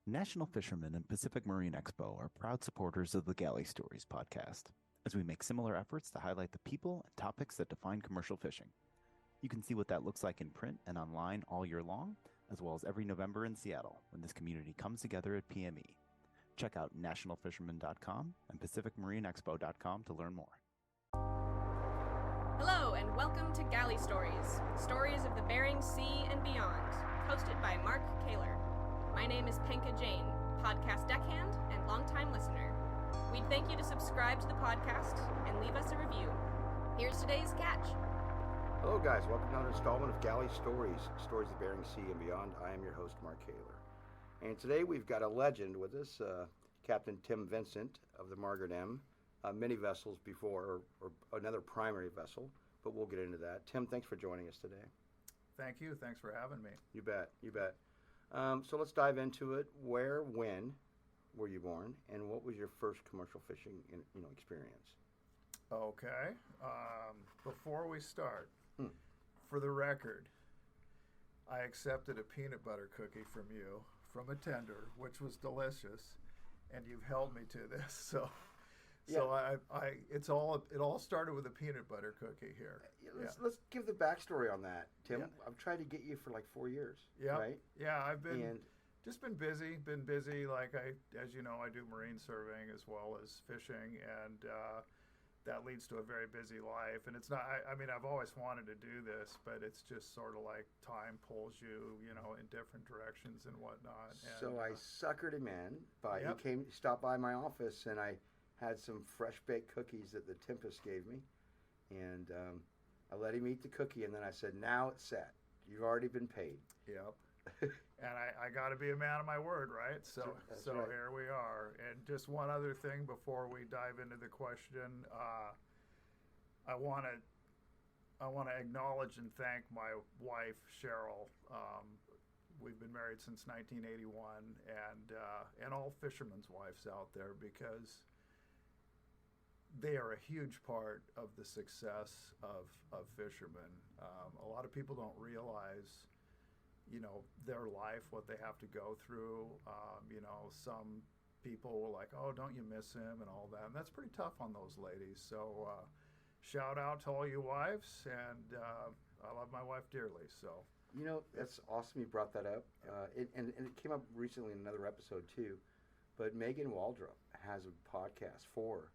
National Fisherman and Pacific Marine Expo are proud supporters of the Galley Stories podcast, as we make similar efforts to highlight the people and topics that define commercial fishing. You can see what that looks like in print and online all year long, as well as every November in Seattle when this community comes together at PME. Check out nationalfisherman.com and pacificmarineexpo.com to learn more. Hello and welcome to Galley Stories, stories of the Bering Sea and beyond, hosted by Mark Kaler. My name is Penka Jane, podcast deckhand and longtime listener. We'd thank you to subscribe to the podcast and leave us a review. Here's today's catch. Hello guys, welcome to another installment of Galley Stories, stories of the Bering Sea and beyond. I am your host, Mark Kaler. And today we've got a legend with us, Captain Tim Vincent of the Margaret M. Many vessels before, or another primary vessel, but we'll get into that. Tim, thanks for joining us today. Thank you. Thanks for having me. You bet. So let's dive into it. Where, when were you born, and what was your first commercial fishing experience? Okay. Before we start, for the record, I accepted a peanut butter cookie from you from a tender, which was delicious, and you've held me to this. So it all started with a peanut butter cookie here. Let's give the backstory on that, Tim. Yeah. I've tried to get you for like 4 years. Yeah. Right? Yeah, I've been busy. Like as you know, I do marine surveying as well as fishing, and that leads to a very busy life. And it's not. I mean, I've always wanted to do this, but it's just sort of like time pulls you, in different directions and whatnot. And, so I suckered him in. Yep. He stopped by my office, and I had some fresh baked cookies that the Tempest gave me, and I let him eat the cookie, and then I said, "Now it's set. You've already been paid." Yep. And I got to be a man of my word, right? That's right. Here we are. And just one other thing before we dive into the question, I want to acknowledge and thank my wife Cheryl. We've been married since 1981, and all fishermen's wives out there, because they are a huge part of the success of fishermen. A lot of people don't realize, their life, what they have to go through. Some people were like, "Oh, don't you miss him?" and all that. And that's pretty tough on those ladies. So shout out to all you wives, and I love my wife dearly. So that's awesome you brought that up. And it came up recently in another episode too. But Megan Waldrop has a podcast for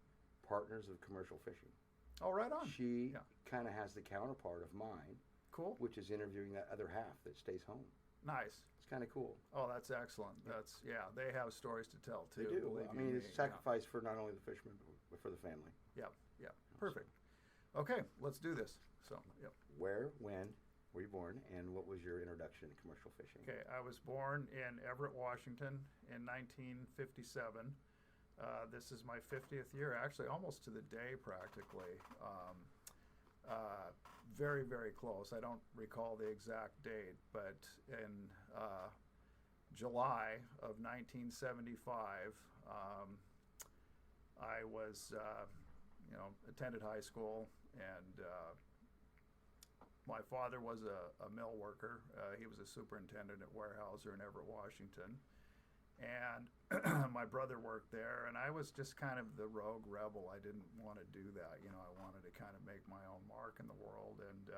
Partners of Commercial Fishing. Oh, right on. She kind of has the counterpart of mine. Cool. Which is interviewing that other half that stays home. Nice. It's kind of cool. Oh, that's excellent. They have stories to tell too. They do. I mean, it's a sacrifice for not only the fishermen, but for the family. Yep. Perfect. Okay, let's do this. So, yep. Where, when were you born, and what was your introduction to commercial fishing? Okay, I was born in Everett, Washington in 1957. This is my 50th year, actually, almost to the day practically. Very, very close. I don't recall the exact date, but in July of 1975, I was, attended high school, and my father was a mill worker. He was a superintendent at Weyerhaeuser in Everett, Washington. And my brother worked there, and I was just kind of the rogue rebel. I didn't want to do that. I wanted to kind of make my own mark in the world. And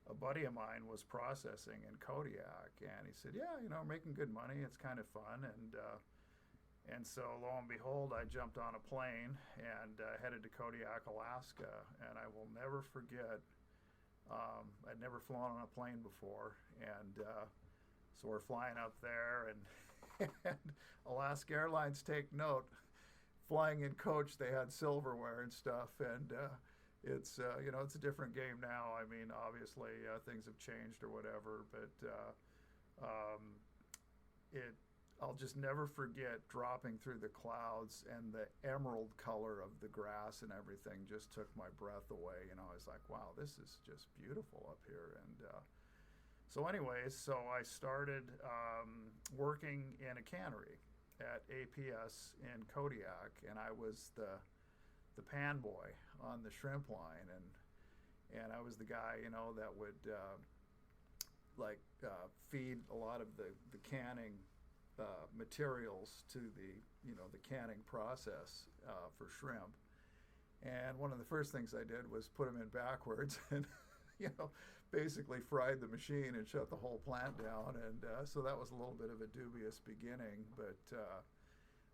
a buddy of mine was processing in Kodiak, and he said, "Yeah, making good money. It's kind of fun." And so lo and behold, I jumped on a plane and headed to Kodiak, Alaska. And I will never forget, I'd never flown on a plane before, and so we're flying up there, and Alaska Airlines, take note, flying in coach, they had silverware and stuff, and it's it's a different game now. I mean, obviously things have changed or whatever, but I'll just never forget dropping through the clouds, and the emerald color of the grass and everything just took my breath away. I was like, wow, this is just beautiful up here. And so I started working in a cannery at APS in Kodiak, and I was the pan boy on the shrimp line, and I was the guy, that would feed a lot of the canning materials to the the canning process for shrimp. And one of the first things I did was put them in backwards and basically fried the machine and shut the whole plant down. And so that was a little bit of a dubious beginning. But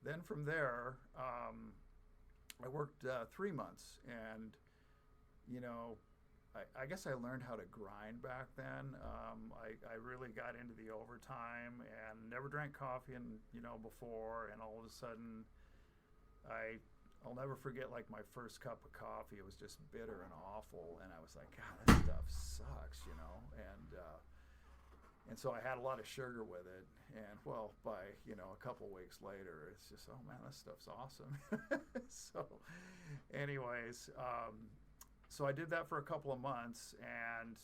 then from there, I worked 3 months, and I guess I learned how to grind back then. I really got into the overtime and never drank coffee before, and all of a sudden I'll never forget like my first cup of coffee. It was just bitter and awful, and I was like, God, this stuff sucks, and so I had a lot of sugar with it, and well, by a couple weeks later, it's just, oh man, this stuff's awesome. So anyways, so I did that for a couple of months, and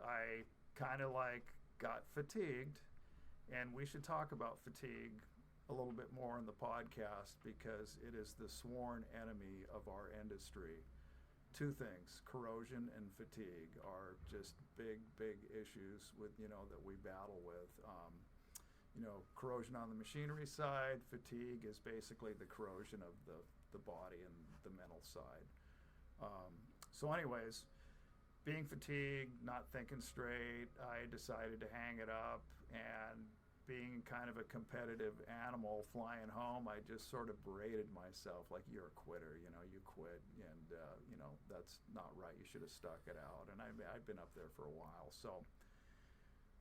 I kind of like got fatigued, and we should talk about fatigue a little bit more in the podcast because it is the sworn enemy of our industry. Two things, corrosion and fatigue, are just big issues with that we battle with. Corrosion on the machinery side, fatigue is basically the corrosion of the body and the mental side. So anyways, being fatigued, not thinking straight, I decided to hang it up, and being kind of a competitive animal flying home, I just sort of berated myself like, you're a quitter, you quit, and that's not right, you should have stuck it out. And I'd been up there for a while, so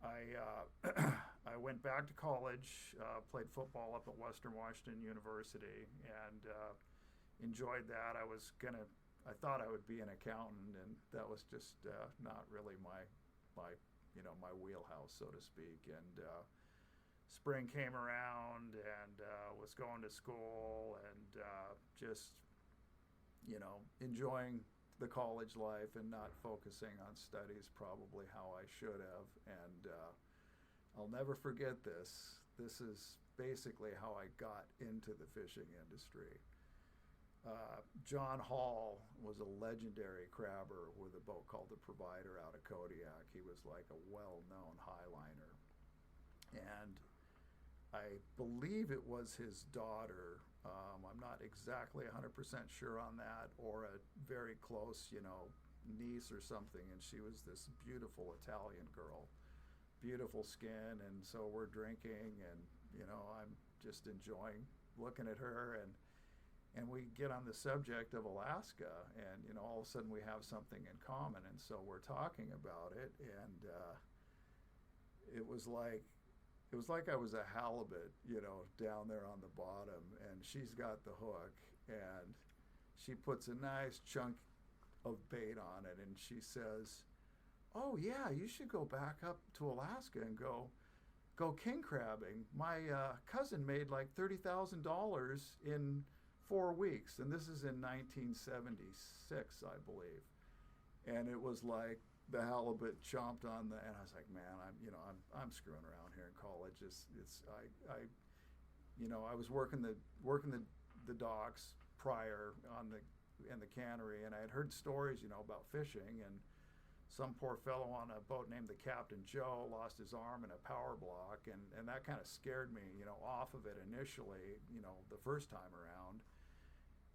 I went back to college, played football up at Western Washington University, and enjoyed that. I thought I would be an accountant, and that was just not really my wheelhouse, so to speak. And spring came around, and was going to school, and just enjoying the college life and not focusing on studies probably how I should have. And I'll never forget this. This is basically how I got into the fishing industry. John Hall was a legendary crabber with a boat called the Provider out of Kodiak. He was like a well-known highliner. And I believe it was his daughter. I'm not exactly 100% sure on that, or a very close, niece or something. And she was this beautiful Italian girl, beautiful skin. And so we're drinking, and, I'm just enjoying looking at her. And we get on the subject of Alaska, and all of a sudden we have something in common, and so we're talking about it, and it was like I was a halibut, down there on the bottom, and she's got the hook, and she puts a nice chunk of bait on it, and she says, "Oh yeah, you should go back up to Alaska and go king crabbing. My cousin made like $30,000 in 4 weeks," and this is in 1976, I believe. And it was like the halibut chomped on and I was like, man, I'm screwing around here in college. I was working the docks prior in the cannery, and I had heard stories, about fishing, and some poor fellow on a boat named the Captain Joe lost his arm in a power block, and that kind of scared me, off of it initially, the first time around.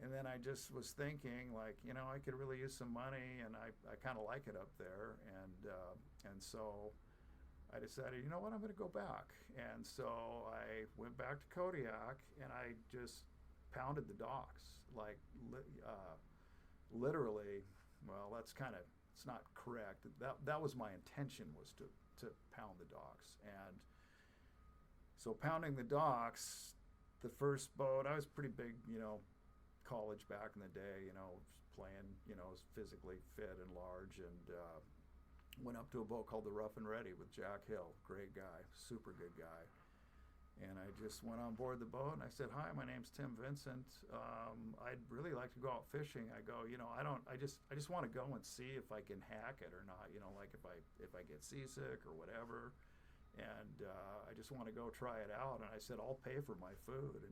And then I just was thinking, like, I could really use some money, and I kind of like it up there. And so I decided, you know what, I'm going to go back. And so I went back to Kodiak, and I just pounded the docks, like literally. Well, that's kind of, it's not correct. That was my intention, was to pound the docks. And so pounding the docks, the first boat, I was pretty big, college back in the day, playing, was physically fit and large, and went up to a boat called the Rough and Ready with Jack Hill, great guy, super good guy. And I just went on board the boat, and I said, "Hi, my name's Tim Vincent. I'd really like to go out fishing." I go, I just want to go and see if I can hack it or not, like if I get seasick or whatever. And I just want to go try it out. And I said, "I'll pay for my food."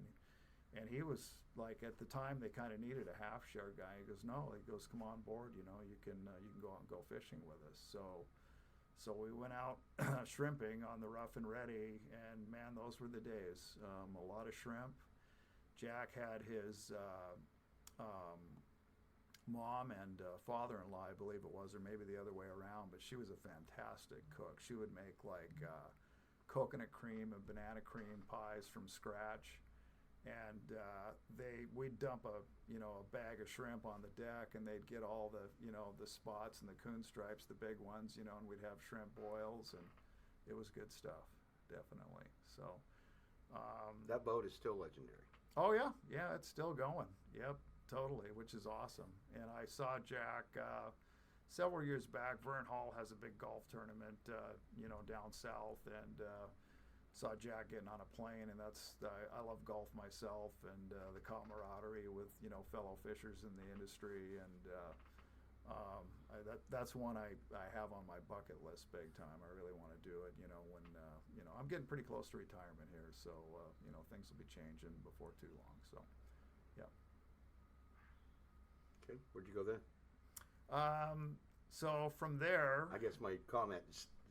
And he was like, at the time they kind of needed a half share guy. He goes, "No," he goes, "come on board, you can go out and go fishing with us." So So we went out shrimping on the Rough and Ready, and man, those were the days. A lot of shrimp. Jack had his mom and father-in-law, I believe it was, or maybe the other way around, but she was a fantastic cook. She would make like coconut cream and banana cream pies from scratch. And we'd dump a bag of shrimp on the deck, and they'd get all the the spots and the coon stripes, the big ones, and we'd have shrimp boils, and it was good stuff, definitely. So that boat is still legendary. oh yeah, it's still going. Yep, totally, which is awesome. And I saw Jack several years back. Vern Hall has a big golf tournament, down south, and saw Jack getting on a plane, and I love golf myself, and the camaraderie with fellow fishers in the industry, and that's one I have on my bucket list big time. I really want to do it. When I'm getting pretty close to retirement here, so things will be changing before too long. So, yeah. Okay, where'd you go then? So from there, I guess my comment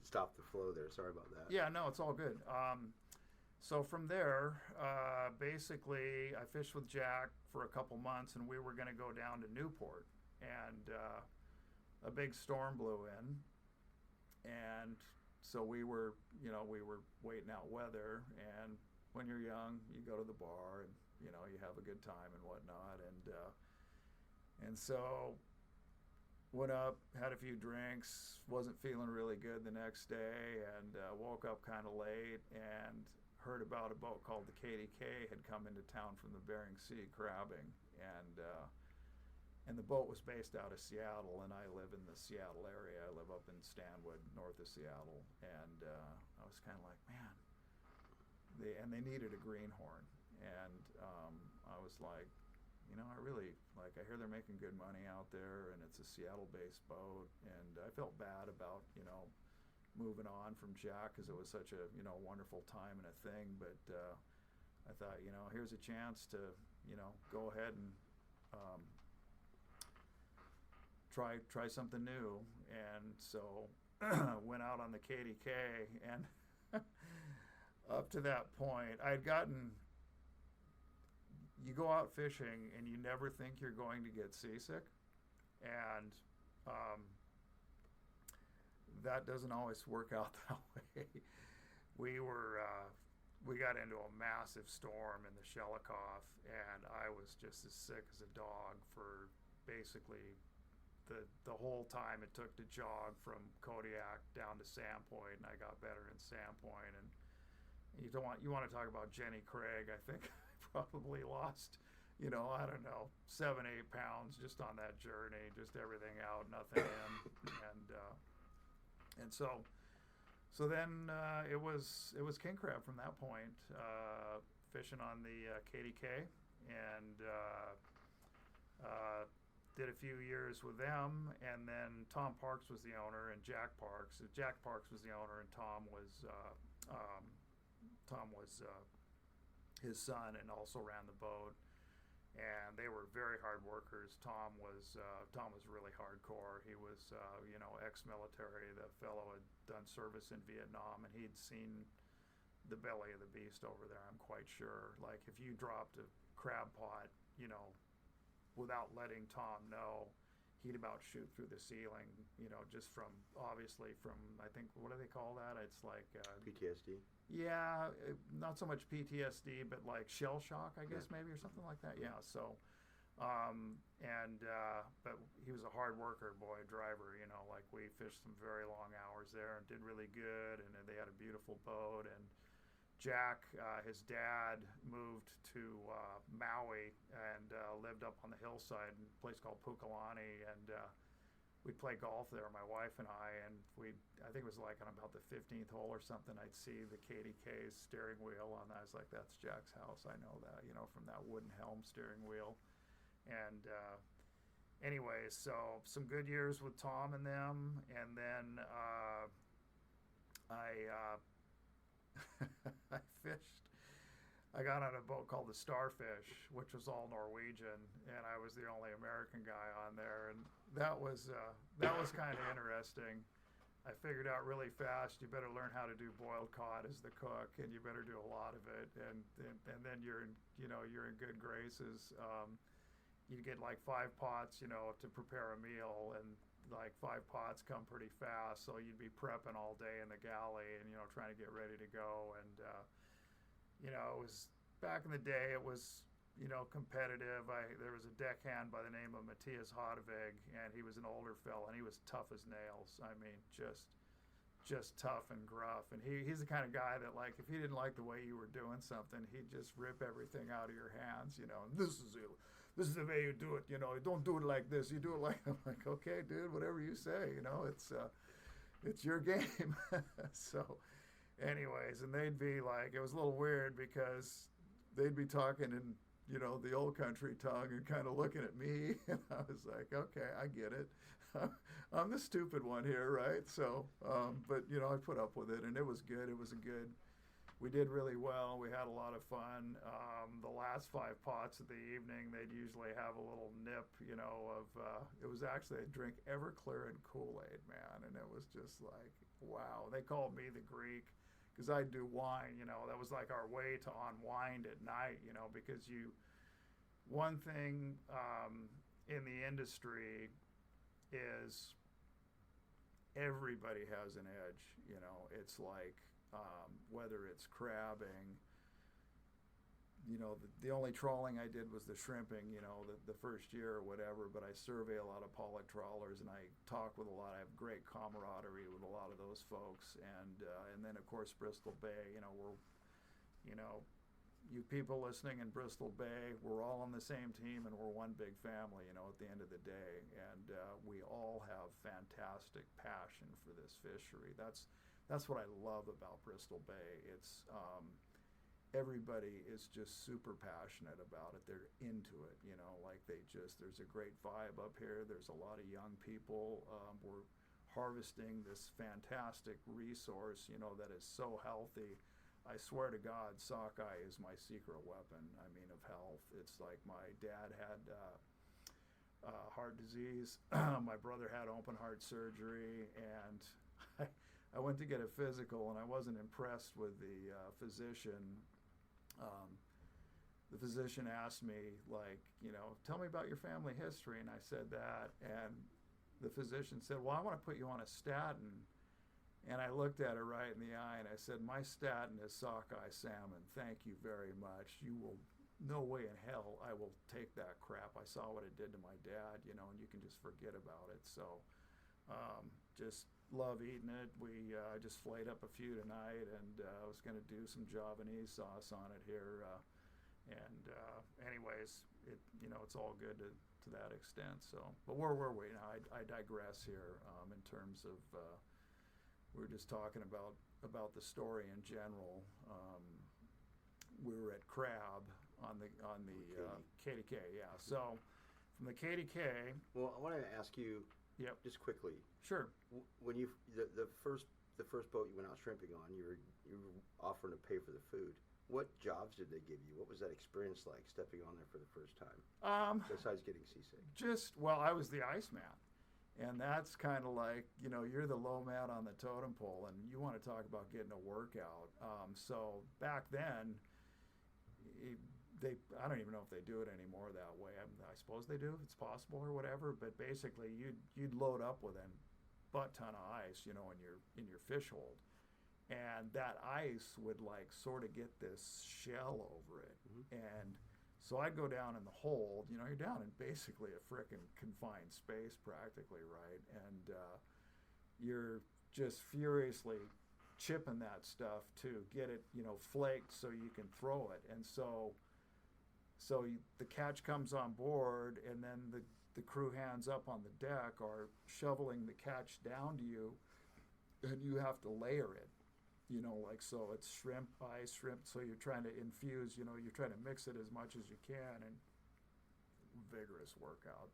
stopped the flow there. Sorry about that. yeah, no, it's all good. So from there, basically, I fished with Jack for a couple months, and we were going to go down to Newport, and a big storm blew in, and so we were waiting out weather. And when you're young, you go to the bar, and you have a good time and whatnot, and so went up, had a few drinks, wasn't feeling really good the next day, and woke up kind of late and heard about a boat called the KDK had come into town from the Bering Sea crabbing, and the boat was based out of Seattle, and I live in the Seattle area. I live up in Stanwood, north of Seattle, and I was kind of like, man, they needed a greenhorn, and I was like, I really I hear they're making good money out there, and it's a Seattle-based boat, and I felt bad about moving on from Jack because it was such a wonderful time and a thing, but I thought here's a chance to go ahead and try something new, and so went out on the KDK, and up to that point I'd gotten. You go out fishing and you never think you're going to get seasick, and that doesn't always work out that way. We got into a massive storm in the Shelikof, and I was just as sick as a dog for basically the whole time it took to jog from Kodiak down to Sandpoint, and I got better in Sandpoint. And you want to talk about Jenny Craig? I think probably lost, I don't know, 7-8 pounds just on that journey, just everything out, nothing in, and so then it was king crab from that point, fishing on the KDK, and did a few years with them, and then Tom Parks was the owner, and Jack Parks was the owner, and Tom was his son, and also ran the boat, and they were very hard workers. Tom was really hardcore. He was ex-military. The fellow had done service in Vietnam, and he'd seen the belly of the beast over there, I'm quite sure. Like, if you dropped a crab pot without letting Tom know, he'd about shoot through the ceiling, just from I think, what do they call that? It's like PTSD. Yeah, not so much PTSD, but like shell shock, I guess, maybe, or something like that. Yeah. So, but he was a hard worker, boy, driver. Like, we fished some very long hours there and did really good, and they had a beautiful boat. And Jack, his dad, moved to Maui and lived up on the hillside in a place called Pukalani, and we'd play golf there, my wife and I think it was like on about the 15th hole or something, I'd see the KDK's steering wheel on that. I was like, that's Jack's house. I know that, from that wooden helm steering wheel. And anyway, so some good years with Tom and them, and then I fished. I got on a boat called the Starfish, which was all Norwegian, and I was the only American guy on there, and that was kind of interesting. I figured out really fast, you better learn how to do boiled cod as the cook, and you better do a lot of it, and then you're in, you're in good graces. You get like 5 pots, to prepare a meal, and like 5 pots come pretty fast, so you'd be prepping all day in the galley and, trying to get ready to go. And, it was back in the day, it was, competitive. There was a deckhand by the name of Matthias Hodevig, and he was an older fella, and he was tough as nails. I mean, just tough and gruff. And he's the kind of guy that, like, if he didn't like the way you were doing something, he'd just rip everything out of your hands, This is the way you do it, don't do it like this, you do it like, I'm like, okay, dude, whatever you say, it's your game. So anyways, and they'd be like, it was a little weird because they'd be talking in, the old country tongue and kind of looking at me, and I was like, okay, I get it. I'm the stupid one here, right? So, but, I put up with it, and it was good. We did really well. We had a lot of fun. The last 5 pots of the evening, they'd usually have a little nip, of, it was actually, they'd drink Everclear and Kool-Aid, man. And it was just like, wow. They called me the Greek because I'd do wine, that was like our way to unwind at night, because one thing in the industry is everybody has an edge, it's like, whether it's crabbing, the only trawling I did was the shrimping, the first year or whatever, but I survey a lot of pollock trawlers, and I talk with a lot. I have great camaraderie with a lot of those folks, and then of course Bristol Bay, you people listening in Bristol Bay, we're all on the same team, and we're one big family, at the end of the day, and we all have fantastic passion for this fishery. That's what I love about Bristol Bay. It's everybody is just super passionate about it. They're into it, like there's a great vibe up here. There's a lot of young people. We're harvesting this fantastic resource, that is so healthy. I swear to God, sockeye is my secret weapon, of health. It's like my dad had heart disease. My brother had open heart surgery, and I went to get a physical, and I wasn't impressed with the physician. The physician asked me, like, tell me about your family history, and I said that, and the physician said, well, I want to put you on a statin. And I looked at her right in the eye, and I said, my statin is sockeye salmon. Thank you very much. No way in hell I will take that crap. I saw what it did to my dad, and you can just forget about it. So just love eating it. We just flayed up a few tonight, and I was going to do some Javanese sauce on it here. Anyways, it's all good to that extent. So, but where were we? Now, I digress here in terms of we were just talking about the story in general. We were at Crab on the KDK, yeah. So from the KDK. Well, I want to ask you. Yep. Just quickly. Sure. When you the first boat you went out shrimping on, you were offering to pay for the food. What jobs did they give you? What was that experience like, stepping on there for the first time? Besides getting seasick. I was the Iceman. And that's kind of like, you're the low man on the totem pole, and you want to talk about getting a workout. So back then, I don't even know if they do it anymore that way. I suppose they do. It's possible or whatever. But basically, you'd load up with a butt ton of ice, in your fish hold, and that ice would like sort of get this shell over it. Mm-hmm. And so I'd go down in the hold. You're down in basically a frickin' confined space, practically, right? And you're just furiously chipping that stuff to get it, flaked so you can throw it. And so the catch comes on board, and then the crew hands up on the deck are shoveling the catch down to you, and you have to layer it, so it's shrimp, ice, shrimp, so you're trying to infuse, you're trying to mix it as much as you can, and vigorous workout.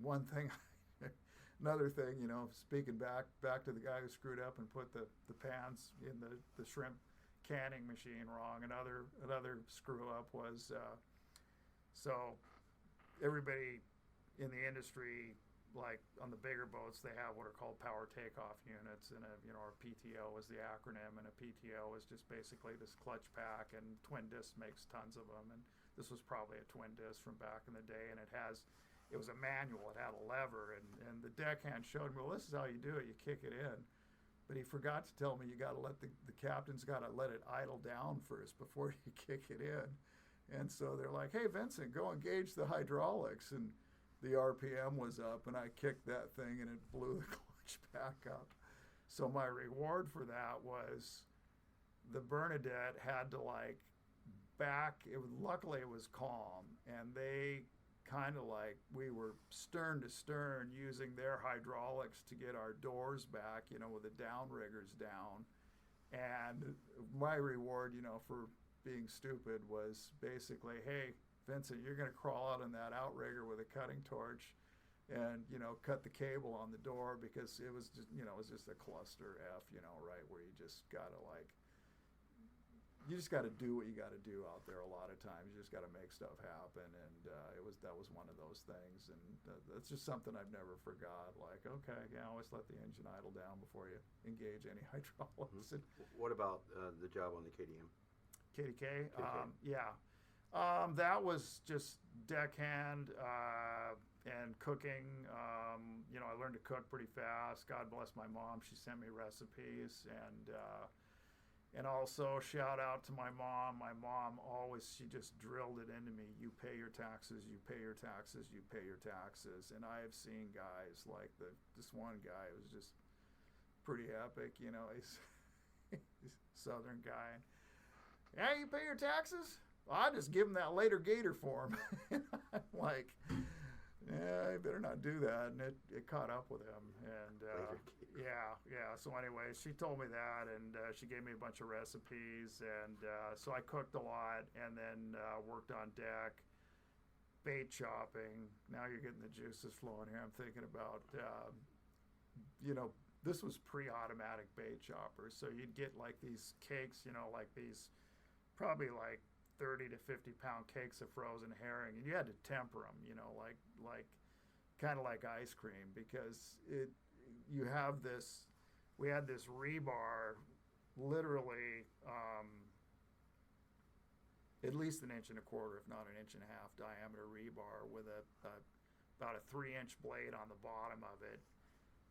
One thing, another thing, speaking back to the guy who screwed up and put the pans in the shrimp canning machine wrong. Another screw up was so everybody in the industry like on the bigger boats, they have what are called power takeoff units, and a PTO is the acronym, and a PTO is just basically this clutch pack, and Twin Disc makes tons of them, and this was probably a Twin Disc from back in the day, and it was a manual, it had a lever, and the deckhand showed me, well, this is how you do it, you kick it in. But he forgot to tell me you got to let the captain's got to let it idle down first before you kick it in. And so they're like, hey, Vincent, go engage the hydraulics. And the RPM was up, and I kicked that thing, and it blew the clutch back up. So my reward for that was the Bernadette had to luckily it was calm, and they kind of we were stern to stern using their hydraulics to get our doors back, with the downriggers down. And my reward, for being stupid was basically, hey, Vincent, you're going to crawl out in that outrigger with a cutting torch and, cut the cable on the door, because it was just, it was just a cluster F, right, where you just got to do what you got to do out there a lot of times. You just got to make stuff happen, and that was one of those things, and that's just something I've never forgot. Like, okay, always let the engine idle down before you engage any hydraulics. Mm-hmm. What about the job on the KDM? KDK? KDK. Yeah. That was just deckhand and cooking. I learned to cook pretty fast. God bless my mom. She sent me recipes, and also shout out to my mom. My mom she just drilled it into me. You pay your taxes, you pay your taxes, you pay your taxes. And I have seen guys like this one guy was just pretty epic. He's a Southern guy. Yeah, you pay your taxes? Well, I just give him that later gator form. I'm like, yeah, I better not do that. And it caught up with him. And yeah. So anyway, she told me that, and she gave me a bunch of recipes. And so I cooked a lot, and then worked on deck, bait chopping. Now you're getting the juices flowing here. I'm thinking about, this was pre-automatic bait choppers. So you'd get like these cakes, like these probably like 30 to 50 pound cakes of frozen herring, and you had to temper them, like kind of like ice cream, because we had this rebar, literally at least 1.25 inches, if not 1.5 inches diameter rebar with about a 3-inch blade on the bottom of it.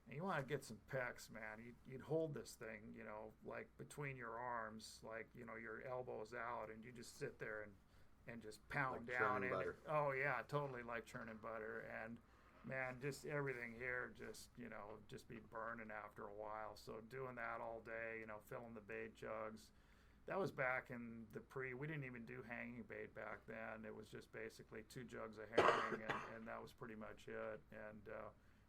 And you want to get some pecs, man. You'd hold this thing, like between your arms, like, your elbows out, and you just sit there and just pound like down. Churning butter. Oh, yeah, totally like churning butter. And, man, just everything here just be burning after a while. So doing that all day, filling the bait jugs. That was back in we didn't even do hanging bait back then. It was just basically 2 jugs of herring, and that was pretty much it.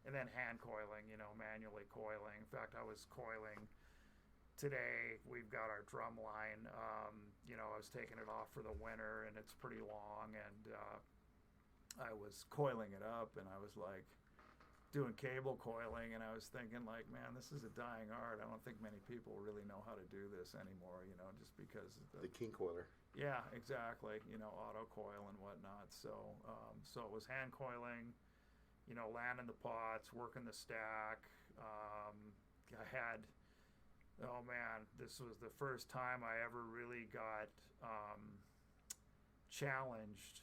And then hand coiling, manually coiling. In fact, I was coiling today. We've got our drum line. I was taking it off for the winter, and it's pretty long. And I was coiling it up, and I was like doing cable coiling, and I was thinking like, man, this is a dying art. I don't think many people really know how to do this anymore, just because of the king coiler. Yeah, exactly. Auto coil and whatnot. So it was hand coiling. Landing the pots, working the stack. This was the first time I ever really got challenged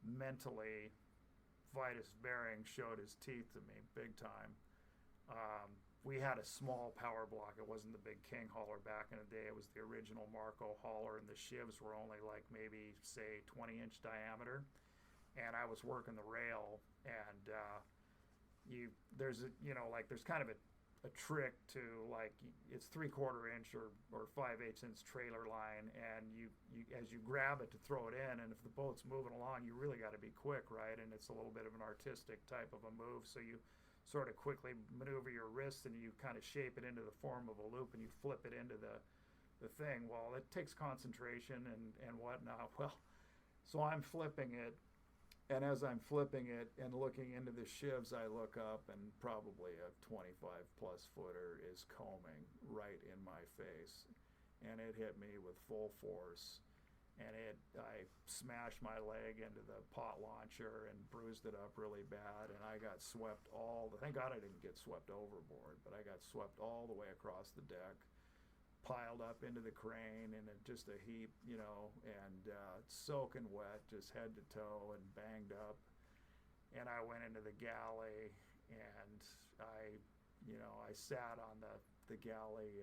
mentally. Vitus Bering showed his teeth to me big time. We had a small power block. It wasn't the big King hauler back in the day. It was the original Marco hauler, and the shivs were only like maybe, say, 20-inch diameter. And I was working the rail, and there's kind of a trick to, like, it's 3/4 inch or 5/8 inch trailer line, and you as you grab it to throw it in, and if the boat's moving along, you really got to be quick, right? And it's a little bit of an artistic type of a move, so you sort of quickly maneuver your wrist, and you kind of shape it into the form of a loop, and you flip it into the thing. Well, it takes concentration and whatnot. Well, so I'm flipping it. And as I'm flipping it and looking into the shivs, I look up, and probably a 25-plus footer is combing right in my face. And it hit me with full force. and I smashed my leg into the pot launcher and bruised it up really bad, and I got swept thank God I didn't get swept overboard, but I got swept all the way across the deck, piled up into the crane in just a heap, and soaking wet, just head to toe and banged up. And I went into the galley, and I sat on the galley,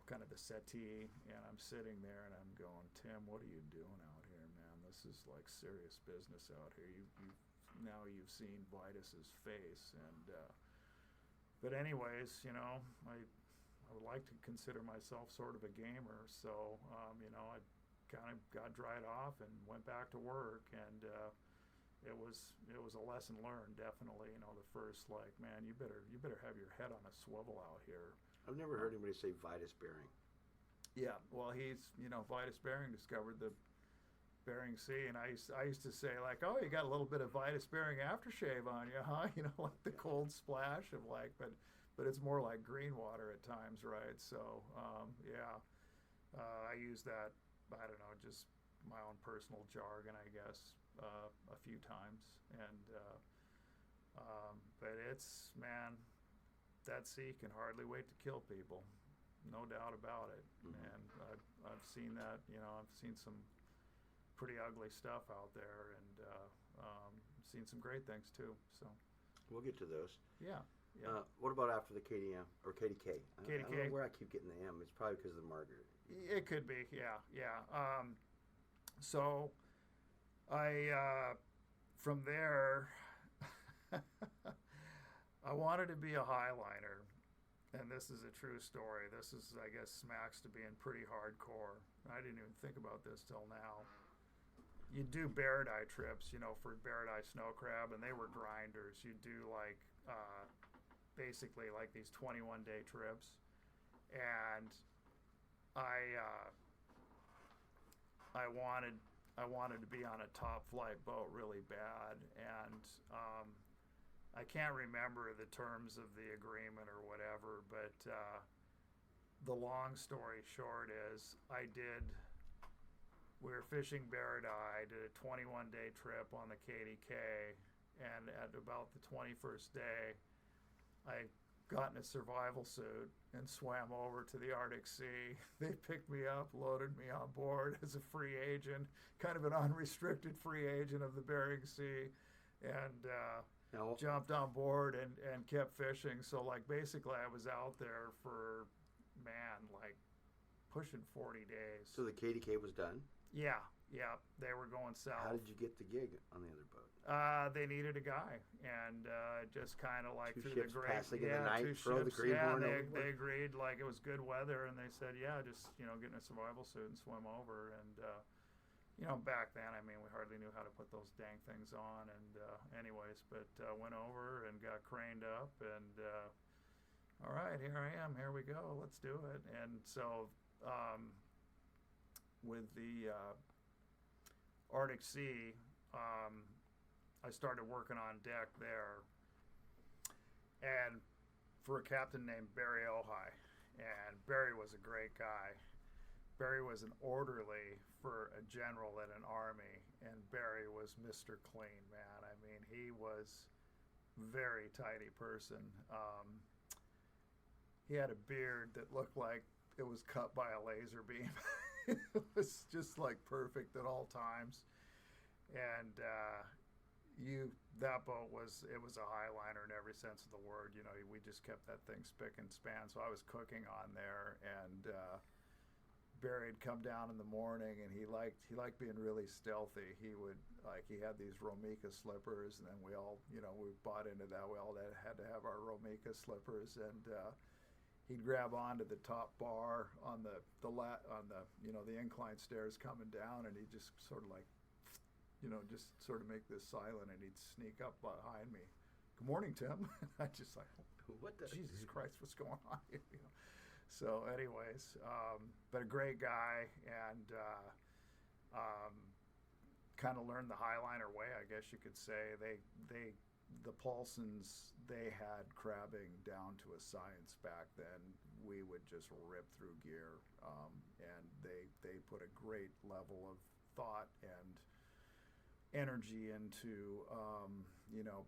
kind of the settee, and I'm sitting there and I'm going, Tim, what are you doing out here, man? This is like serious business out here. You've seen Vitus's face, and but anyways, I would like to consider myself sort of a gamer, so I kind of got dried off and went back to work, and it was a lesson learned, definitely. The first, like, man, you better have your head on a swivel out here. I've never heard anybody say Vitus Bering. Yeah, well, Vitus Bering discovered the Bering Sea, and I used to say, like, oh, you got a little bit of Vitus Bering aftershave on you, huh? Like the cold splash of, like, but it's more like green water at times, right? So I use that, I don't know, just my own personal jargon, I guess, a few times, and but it's, man, that sea can hardly wait to kill people, no doubt about it. Mm-hmm. And I've seen that. I've seen some pretty ugly stuff out there, and seen some great things too. So we'll get to those. Yeah. What about after the KDM or KDK? I don't know where I keep getting the M. It's probably because of the Margaret. It could be. Yeah. So I from there. I wanted to be a highliner, and this is a true story. This is, I guess, smacks to being pretty hardcore. I didn't even think about this till now. You do Barradeye trips, for Barradeye snow crab, and they were grinders. You do like basically like these 21-day trips, and I wanted to be on a top flight boat really bad, and I can't remember the terms of the agreement or whatever, but the long story short is we were fishing Barradeye, did a 21-day trip on the KDK, and at about the 21st day, I got in a survival suit and swam over to the Arctic Sea. They picked me up, loaded me on board as a free agent, kind of an unrestricted free agent of the Bering Sea, and jumped on board and kept fishing. So, like, basically I was out there for, man, like pushing 40 days. So the KDK was done? Yeah, they were going south. How did you get the gig on the other boat? They needed a guy, and just kind of like two through ships the great, passing in the night, throw the ships. greenhorn Yeah, over. they agreed, like it was good weather, and they said, yeah, just get in a survival suit and swim over. And back then, I mean, we hardly knew how to put those dang things on. And anyways, but went over and got craned up, and all right, here I am. Here we go. Let's do it. And so with the Arctic Sea, I started working on deck there, and for a captain named Barry Ojai, and Barry was a great guy. Barry was an orderly for a general in an army, and Barry was Mr. Clean, man. I mean, he was very tidy person. He had a beard that looked like it was cut by a laser beam. It was just like perfect at all times. And that boat was a highliner in every sense of the word. We just kept that thing spick and span. So I was cooking on there, and Barry would come down in the morning, and he liked being really stealthy. He had these Romika slippers, and then we all, we bought into that. We all had to have our Romika slippers, and he'd grab onto the top bar on the incline stairs coming down, and he'd just sort of like, just sort of make this silent, and he'd sneak up behind me. Good morning, Tim. I just like, what the Jesus Christ, what's going on here? So anyways, but a great guy, and kind of learned the highliner way, I guess you could say. They the Paulsons, they had crabbing down to a science back then. We would just rip through gear, and they put a great level of thought and energy into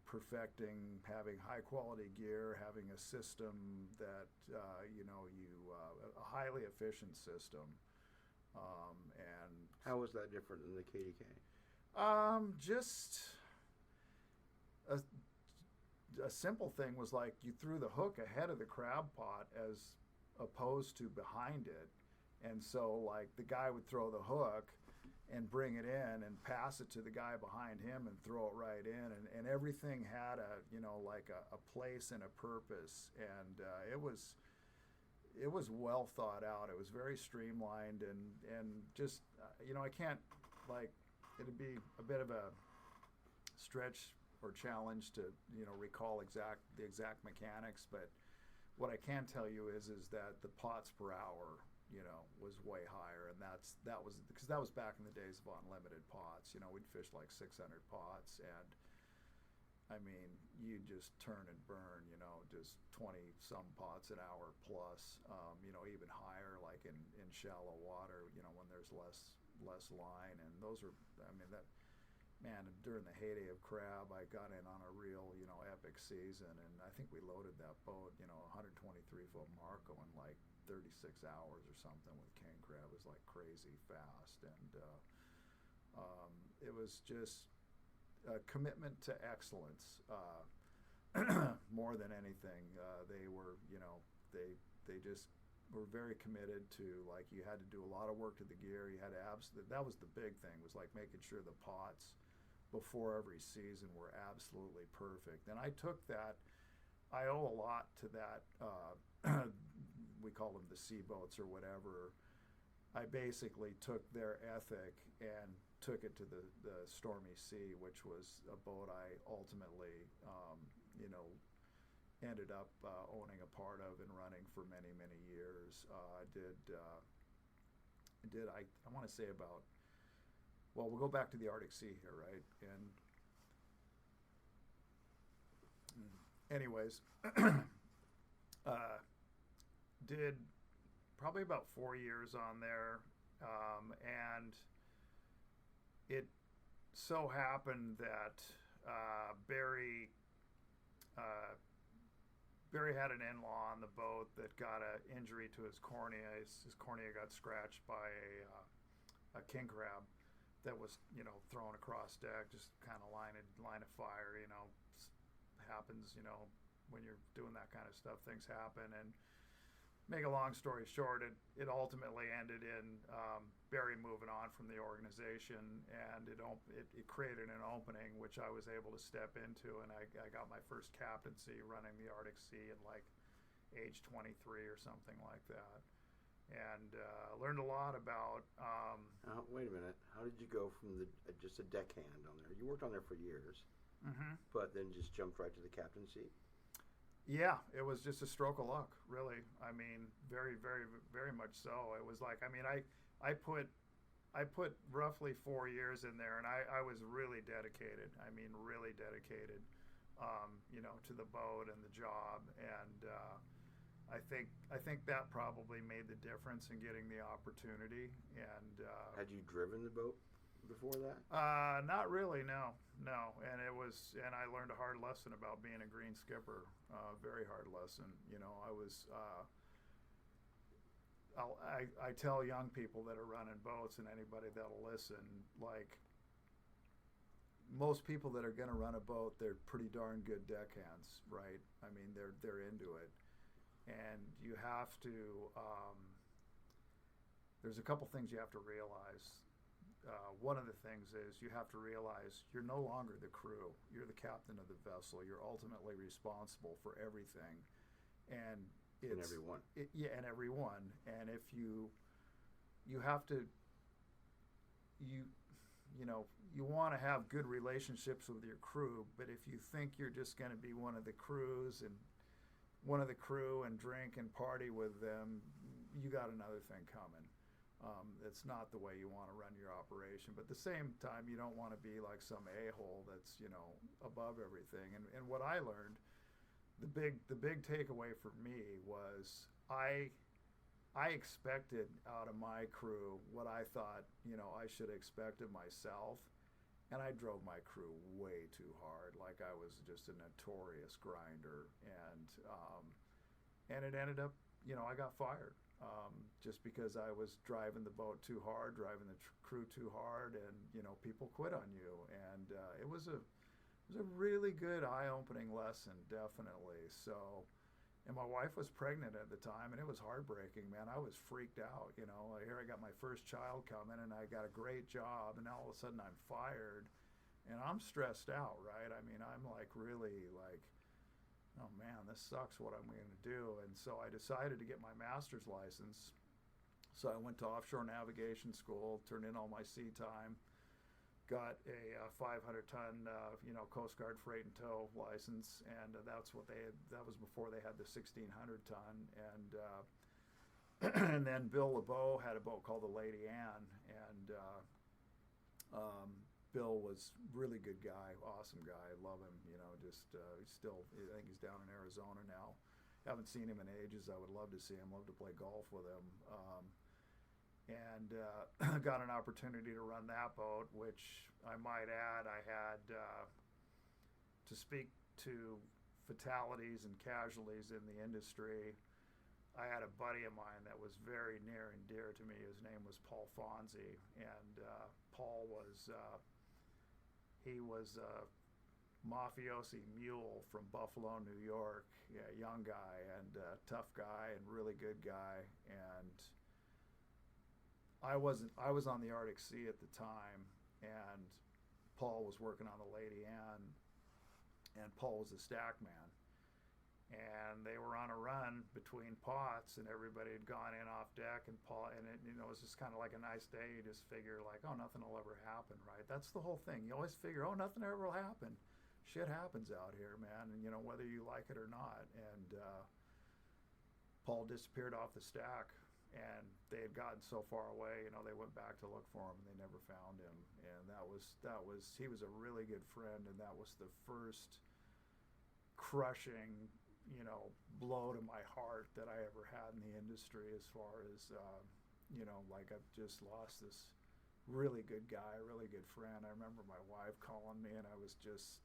perfecting, having high quality gear, having a system that a highly efficient system, and How was that different than the KDK? just a simple thing was like you threw the hook ahead of the crab pot as opposed to behind it, and so like the guy would throw the hook and bring it in and pass it to the guy behind him and throw it right in, and everything had a place and a purpose, and it was well thought out. It was very streamlined, and just I can't, like, it'd be a bit of a stretch or challenge to recall the exact mechanics, but what I can tell you is that the pots per hour was way higher, and that was because that was back in the days of unlimited pots. We'd fish like 600 pots, and I mean, you just turn and burn, just 20 some pots an hour plus, even higher, like in shallow water, when there's less line. And those are, I mean, that, man, during the heyday of crab, I got in on a real, epic season, and I think we loaded that boat, 123-foot Marco in like 36 hours or something with king crab. It was like crazy fast, and it was just a commitment to excellence, more than anything. They were, they just were very committed to, like, you had to do a lot of work to the gear. You had to that was the big thing, was like making sure the pots before every season were absolutely perfect. And I took that, I owe a lot to that, we call them the sea boats or whatever. I basically took their ethic and took it to the Stormy Sea, which was a boat I ultimately, ended up owning a part of and running for many, many years. I want to say about, well, we'll go back to the Arctic Sea here, right? And anyways, did probably about 4 years on there, and it so happened that Barry had an in-law on the boat that got an injury to his cornea. His cornea got scratched by a king crab that was, thrown across deck, just kind of line of fire. Happens, when you're doing that kind of stuff, things happen. And make a long story short, it ultimately ended in Barry moving on from the organization, and it created an opening which I was able to step into, and I got my first captaincy running the Arctic Sea at like age 23 or something like that, and learned a lot about. Wait a minute. How did you go from just a deckhand on there? You worked on there for years, but then just jumped right to the captaincy? Yeah, it was just a stroke of luck, really. I mean, very, very, very much so. It was like, I mean, I put roughly 4 years in there, and I was really dedicated. I mean, really dedicated, to the boat and the job. And I think that probably made the difference in getting the opportunity. And had you driven the boat before that? Not really, no. And I learned a hard lesson about being a green skipper. Very hard lesson. I tell young people that are running boats, and anybody that'll listen, like, most people that are going to run a boat, they're pretty darn good deckhands, right? I mean, they're into it, and you have to. There's a couple things you have to realize. One of the things is you have to realize you're no longer the crew. You're the captain of the vessel. You're ultimately responsible for everything, and everyone. And everyone. And if you have to, you want to have good relationships with your crew. But if you think you're just going to be one of the crew and drink and party with them, you got another thing coming. It's not the way you want to run your operation, but at the same time, you don't want to be like some a-hole that's, above everything. And what I learned, the big takeaway for me was I expected out of my crew what I thought, I should expect of myself. And I drove my crew way too hard, like I was just a notorious grinder. And it ended up, I got fired just because I was driving the boat too hard, driving the crew too hard, and people quit on you. And it was a really good eye-opening lesson, definitely. So, and my wife was pregnant at the time, and it was heartbreaking, man. I was freaked out. Here I got my first child coming, and I got a great job, and now all of a sudden I'm fired, and I'm stressed out, right? I mean, I'm like really like, oh man, this sucks. What I'm going to do? And so I decided to get my master's license. So I went to offshore navigation school, turned in all my sea time, got a 500-ton, Coast Guard freight and tow license, and that's what that was before they had the 1,600-ton. And and then Bill LeBeau had a boat called the Lady Anne, and Bill was really good guy, awesome guy, love him. He's still, I think he's down in Arizona now. Haven't seen him in ages. I would love to see him. Love to play golf with him. And got an opportunity to run that boat, which I might add, I had to speak to fatalities and casualties in the industry. I had a buddy of mine that was very near and dear to me. His name was Paul Fonzie, and Paul was he was a mafiosi mule from Buffalo, New York. Yeah, young guy and tough guy and really good guy. And I was on the Arctic Sea at the time, and Paul was working on the Lady Anne, and Paul was a stack man. And they were on a run between pots, and everybody had gone in off deck, and Paul, and it was just kind of like a nice day. You just figure like, oh, nothing will ever happen, right? That's the whole thing. You always figure, oh, nothing ever will happen. Shit happens out here, man, and whether you like it or not. And Paul disappeared off the stack, and they had gotten so far away, they went back to look for him, and they never found him. And he was a really good friend, and that was the first crushing blow to my heart that I ever had in the industry, as far as like I've just lost this really good guy, really good friend. I remember my wife calling me, and I was just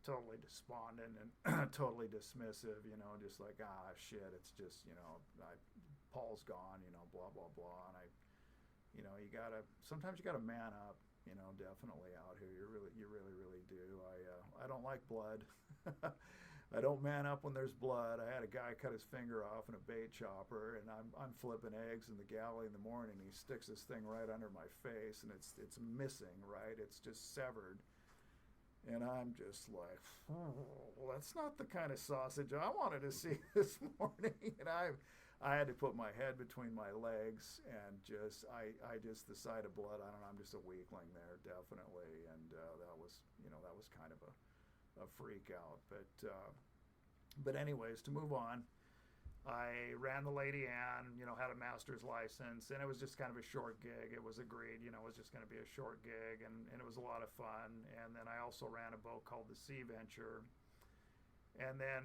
totally despondent and totally dismissive, just like, shit, it's just, Paul's gone, blah blah blah. And sometimes you gotta man up, definitely out here. You really do. I don't like blood. I don't man up when there's blood. I had a guy cut his finger off in a bait chopper, and I'm flipping eggs in the galley in the morning. He sticks this thing right under my face, and it's missing, right? It's just severed. And I'm just like, well, that's not the kind of sausage I wanted to see this morning. And I had to put my head between my legs, and the sight of blood, I don't know, I'm just a weakling there, definitely. And that was kind of a freak out. But anyways, to move on, I ran the Lady Anne, had a master's license, and it was just kind of a short gig. It was agreed, it was just going to be a short gig, and it was a lot of fun. And then I also ran a boat called the Sea Venture. And then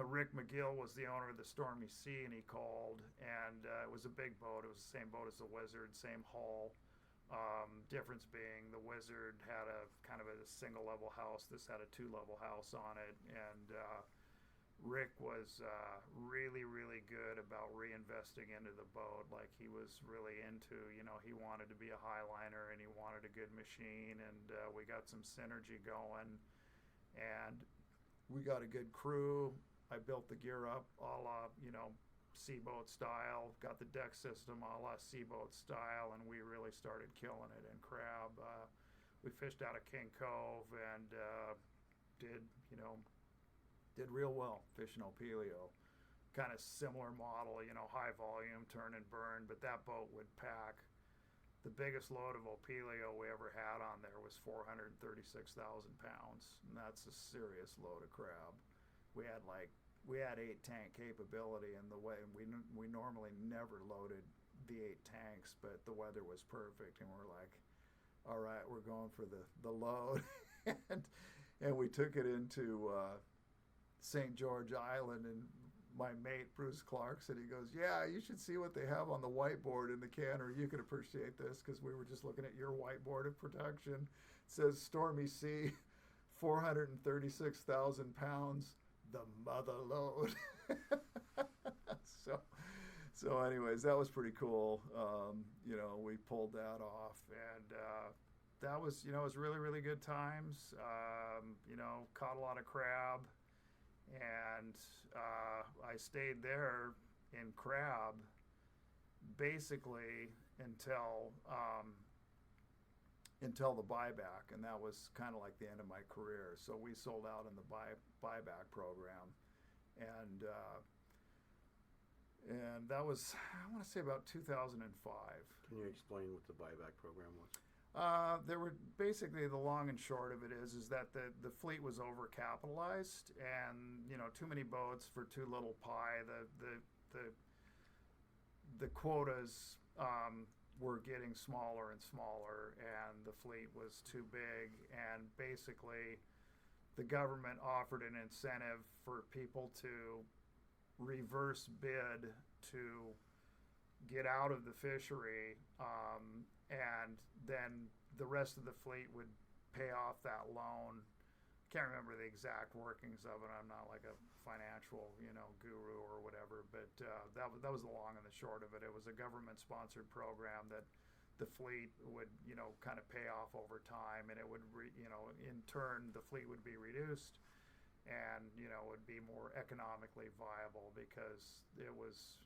Rick McGill was the owner of the Stormy Sea, and he called, and it was a big boat. It was the same boat as the Wizard, same hull. Difference being the Wizard had a kind of a single level house. This had a 2-level house on it. And Rick was really, really good about reinvesting into the boat. Like, he was really into, he wanted to be a highliner, and he wanted a good machine, and we got some synergy going, and we got a good crew. I built the gear up a la, Seaboat style, got the deck system a la Seaboat style, and we really started killing it in crab. We fished out of King Cove, and did real well fishing Opelio. Kind of similar model, high volume, turn and burn, but that boat would pack. The biggest load of Opelio we ever had on there was 436,000 pounds, and that's a serious load of crab. We had 8-tank capability, and the way we normally never loaded the 8 tanks, but the weather was perfect, and we're like, all right, we're going for the load. and we took it into St. George Island, and my mate Bruce Clarkson, he goes, yeah, you should see what they have on the whiteboard in the cannery. You could appreciate this, because we were just looking at your whiteboard of production. It says Stormy Sea, 436,000 pounds, the mother load. So anyways, that was pretty cool. We pulled that off, and that was, it was really, really good times. Caught a lot of crab, and I stayed there in crab basically until the buyback, and that was kind of like the end of my career. So we sold out in the buyback program, and that was, I want to say, about 2005. Can you explain what the buyback program was? There were basically, the long and short of it is that the fleet was overcapitalized, and too many boats for too little pie. The quotas were getting smaller and smaller, and the fleet was too big, and basically the government offered an incentive for people to reverse bid to get out of the fishery, and then the rest of the fleet would pay off that loan. Can't remember the exact workings of it. I'm not like a financial, guru or whatever, but that was the long and the short of it. It was a government-sponsored program that the fleet would, kind of pay off over time, and it would, in turn, the fleet would be reduced, and would be more economically viable, because it was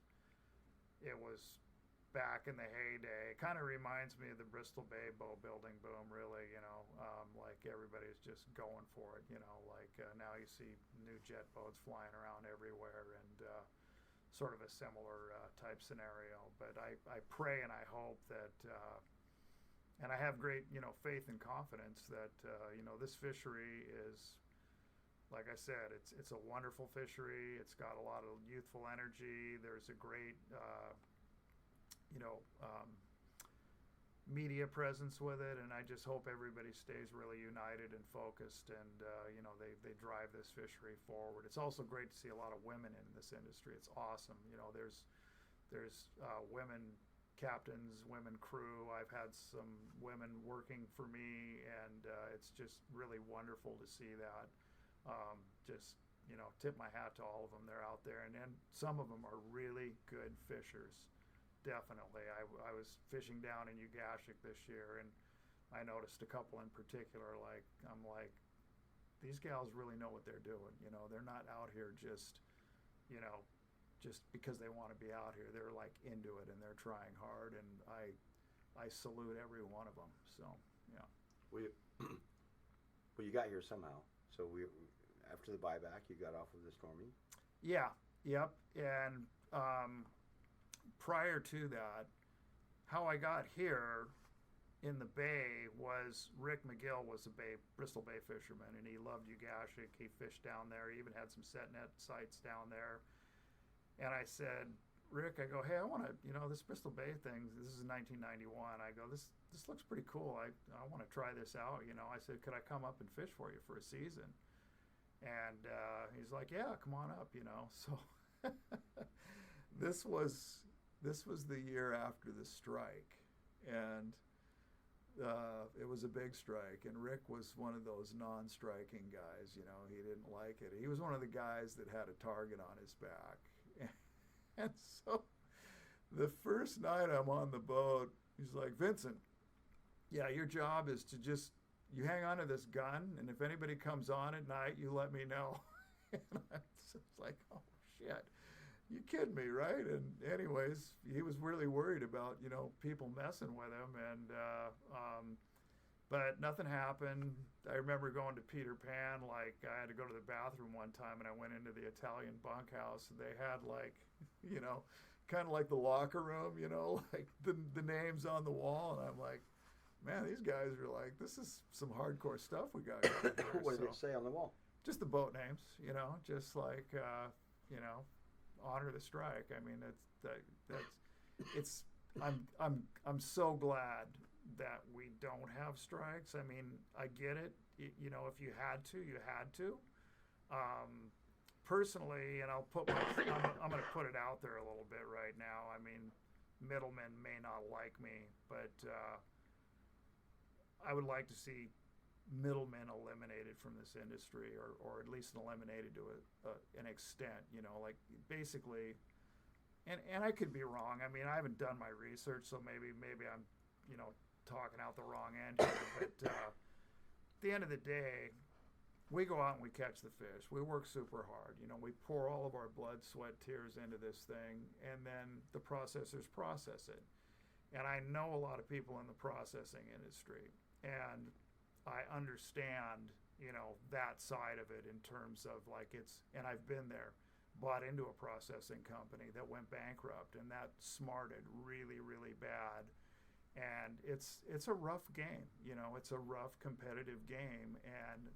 back in the heyday. It kind of reminds me of the Bristol Bay boat building boom, really. Like everybody's just going for it. Now you see new jet boats flying around everywhere, and sort of a similar type scenario. But I pray and I hope that, and I have great faith and confidence that this fishery is, like I said, it's a wonderful fishery. It's got a lot of youthful energy. There's a great, media presence with it, and I just hope everybody stays really united and focused, and they drive this fishery forward. It's also great to see a lot of women in this industry. It's awesome. There's women captains, women crew. I've had some women working for me, and it's just really wonderful to see that. Tip my hat to all of them. They're out there, and some of them are really good fishers. Definitely. I was fishing down in Ugashik this year, and I noticed a couple in particular. I'm like, these gals really know what they're doing. They're not out here just because they want to be out here. They're like into it, and they're trying hard, and I salute every one of them. So, yeah. Well, you got here somehow. So after the buyback, you got off of the Stormy? Yeah. Yep. And prior to that, how I got here in the Bay was Rick McGill was a Bristol Bay fisherman, and he loved Ugashik. He fished down there. He even had some set net sites down there. And I said, Rick, I go, hey, I want to, this Bristol Bay thing, this is 1991. I go, this looks pretty cool. I want to try this out. I said, could I come up and fish for you for a season? And he's like, yeah, come on up, So this was the year after the strike, and it was a big strike, and Rick was one of those non-striking guys. He didn't like it. He was one of the guys that had a target on his back. And so the first night I'm on the boat, he's like, Vincent, yeah, your job is to you hang on to this gun, and if anybody comes on at night, you let me know. And I was like, oh, shit. You kidding me, right? And anyways, he was really worried about, people messing with him, and but nothing happened. I remember going to Peter Pan, I had to go to the bathroom one time, and I went into the Italian bunkhouse, and they had kind of like the locker room, like the names on the wall, and I'm like, man, these guys are like, this is some hardcore stuff we got going here. What did they say on the wall? Just the boat names, just honor the strike. I mean, I'm so glad that we don't have strikes. I mean, I get it. You know, if you had to, you had to. Personally, and I'm going to put it out there a little bit right now. I mean, middlemen may not like me, but I would like to see middlemen eliminated from this industry, or at least eliminated to an extent. You know, like basically, and I could be wrong. I mean, I haven't done my research, so maybe I'm, you know, talking out the wrong end here. But at the end of the day, we go out and we catch the fish. We work super hard. You know, we pour all of our blood, sweat, tears into this thing, and then the processors process it. And I know a lot of people in the processing industry, and I understand, you know, that side of it in terms of like and I've been there, bought into a processing company that went bankrupt, and that smarted really, really bad. And it's a rough game, you know, it's a rough competitive game. And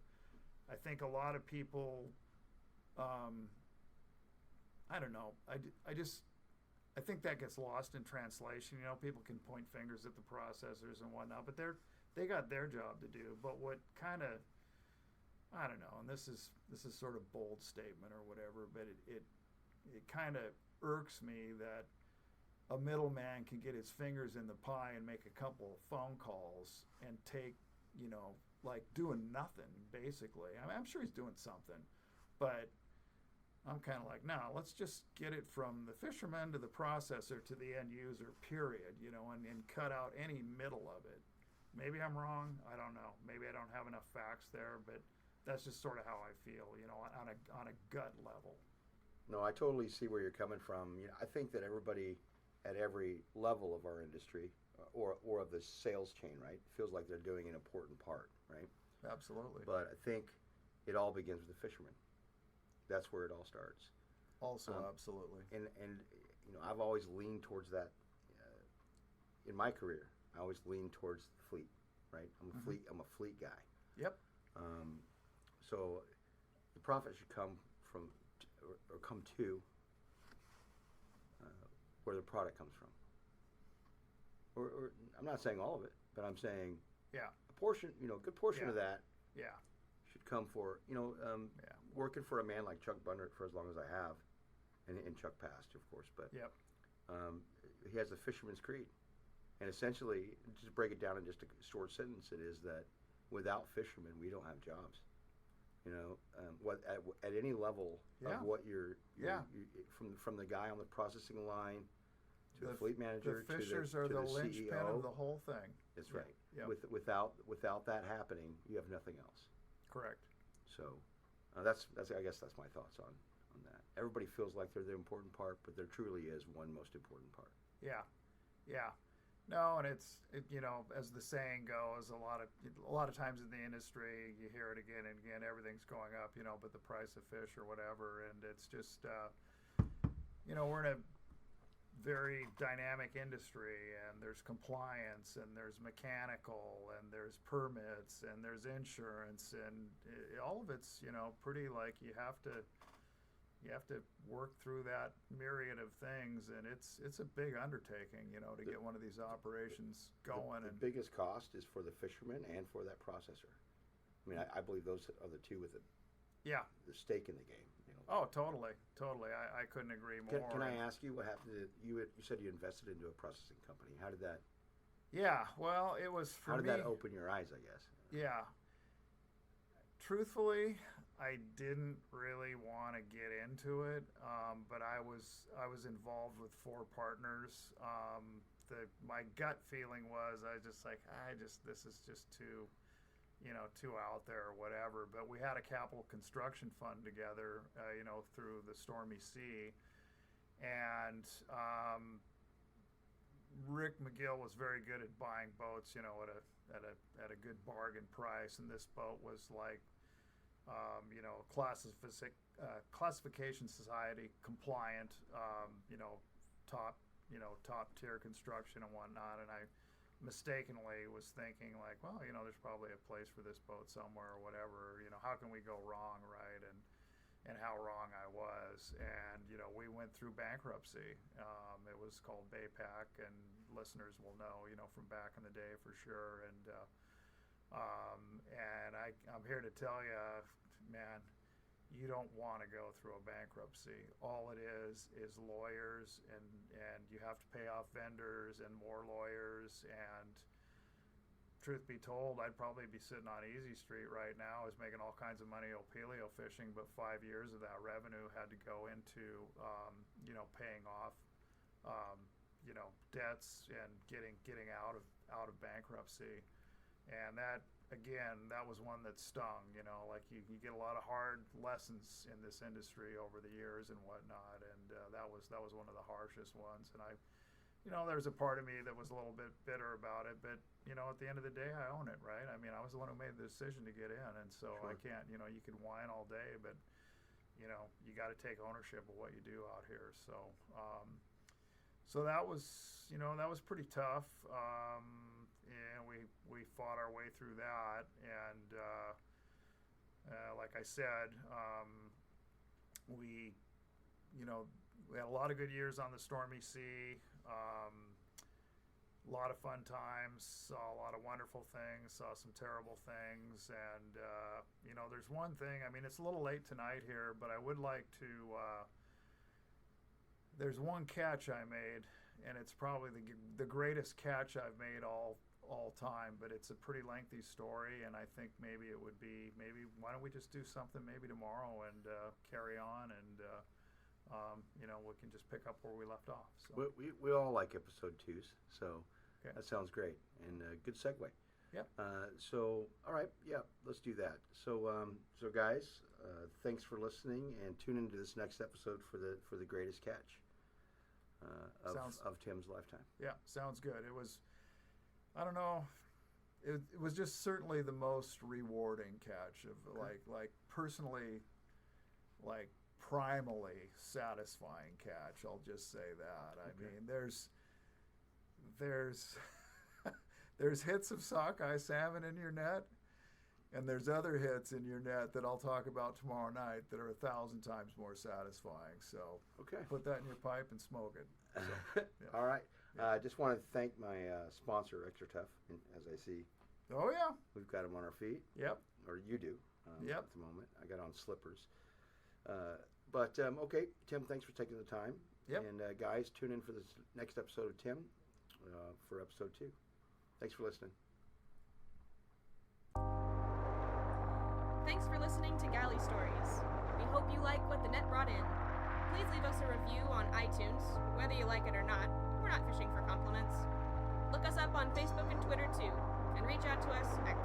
I think a lot of people, I don't know, I think that gets lost in translation. You know, people can point fingers at the processors and whatnot, but they got their job to do. But what kind of, I don't know, and this is sort of bold statement or whatever, but it kind of irks me that a middleman can get his fingers in the pie and make a couple of phone calls and take, you know, like doing nothing, basically. I mean, I'm sure he's doing something, but I'm kind of like, no, let's just get it from the fisherman to the processor to the end user, period, you know, and cut out any middle of it. Maybe I'm wrong. I don't know. Maybe I don't have enough facts there, but that's just sort of how I feel, you know, on a gut level. No, I totally see where you're coming from. You know, I think that everybody at every level of our industry or of the sales chain, right, feels like they're doing an important part, right? Absolutely. But I think it all begins with the fisherman. That's where it all starts. Also, absolutely. And you know, I've always leaned towards that in my career. I always lean towards the fleet, right? I'm a fleet guy. Yep. So the profit should come from or come to where the product comes from. Or I'm not saying all of it, but I'm saying a portion, you know, a good portion of that should come for, you know, working for a man like Chuck Bundert for as long as I have, and Chuck passed, of course, but he has a fisherman's creed. And essentially, just break it down in just a short sentence, it is that without fishermen, we don't have jobs. You know, at any level of what you're from the guy on the processing line to the fleet manager, the fishers to are the CEO, linchpin of the whole thing. That's right. Yep. Without that happening, you have nothing else. Correct. So that's I guess that's my thoughts on that. Everybody feels like they're the important part, but there truly is one most important part. Yeah. No, and it's you know, as the saying goes, a lot of times in the industry you hear it again and again. Everything's going up, you know, but the price of fish or whatever, and it's just you know, we're in a very dynamic industry, and there's compliance, and there's mechanical, and there's permits, and there's insurance, and all of it's, you know, pretty like you have to work through that myriad of things, and it's a big undertaking, you know, to get one of these operations going. The biggest cost is for the fisherman and for that processor. I mean, I believe those are the two with the stake in the game. You know. Oh, totally. I couldn't agree more. Can I ask you what happened to you? You said you invested into a processing company. How did that? Yeah, well, it was for me. How did that open your eyes? I guess. Yeah. Truthfully, I didn't really want to get into it, but I was involved with 4 partners. My gut feeling was this is just too, you know, too out there or whatever. But we had a capital construction fund together, you know, through the Stormy Sea, and Rick McGill was very good at buying boats, you know, at a good bargain price, and this boat was like, you know, classification society compliant, you know, top tier construction and whatnot. And I mistakenly was thinking like, well, you know, there's probably a place for this boat somewhere or whatever. You know, how can we go wrong, right? And and how wrong I was. And, we went through bankruptcy. It was called Baypack, and listeners will know, from back in the day for sure. And I'm here to tell you, man, you don't want to go through a bankruptcy. All it is lawyers, and you have to pay off vendors and more lawyers. And truth be told, I'd probably be sitting on Easy Street right now, is making all kinds of money opelio fishing, but 5 years of that revenue had to go into paying off debts and getting out of bankruptcy. And that, again, that was one that stung. Like you get a lot of hard lessons in this industry over the years and whatnot, and that was one of the harshest ones. And there's a part of me that was a little bit bitter about it, but at the end of the day, I own it, right? I mean, I was the one who made the decision to get in, and so Sure. I can't. You can whine all day, but you got to take ownership of what you do out here. So that was pretty tough. And we fought our way through that, and like I said, we had a lot of good years on the stormy sea. A lot of fun times, saw a lot of wonderful things, saw some terrible things, and there's one thing. I mean, it's a little late tonight here, but I would like to. There's one catch I made, and it's probably the greatest catch I've made all time, but it's a pretty lengthy story, and I think maybe why don't we just do something maybe tomorrow and carry on, and we can just pick up where we left off. So. We all like episode 2s, so Okay. that sounds great, and good segue. Yep. So, all right, yeah, let's do that. So guys, thanks for listening, and tune into this next episode for the greatest catch of Tim's lifetime. Yeah, sounds good. It was, I don't know, it was just certainly the most rewarding catch of like personally, like primally satisfying catch. I'll just say that. I mean, there's hits of sockeye salmon in your net, and there's other hits in your net that I'll talk about tomorrow night that are 1,000 times more satisfying. So put that in your pipe and smoke it. So, yeah. All right. I just want to thank my sponsor, Xtratuf, as I see. Oh, yeah. We've got them on our feet. Yep. Or you do Yep. at the moment. I got on slippers. Okay, Tim, thanks for taking the time. Yep. And guys, tune in for this next episode of Tim for episode 2. Thanks for listening. Thanks for listening to Galley Stories. We hope you like what the net brought in. Please leave us a review on iTunes. Whether you like it or not, we're not fishing for compliments. Look us up on Facebook and Twitter too, and reach out to us at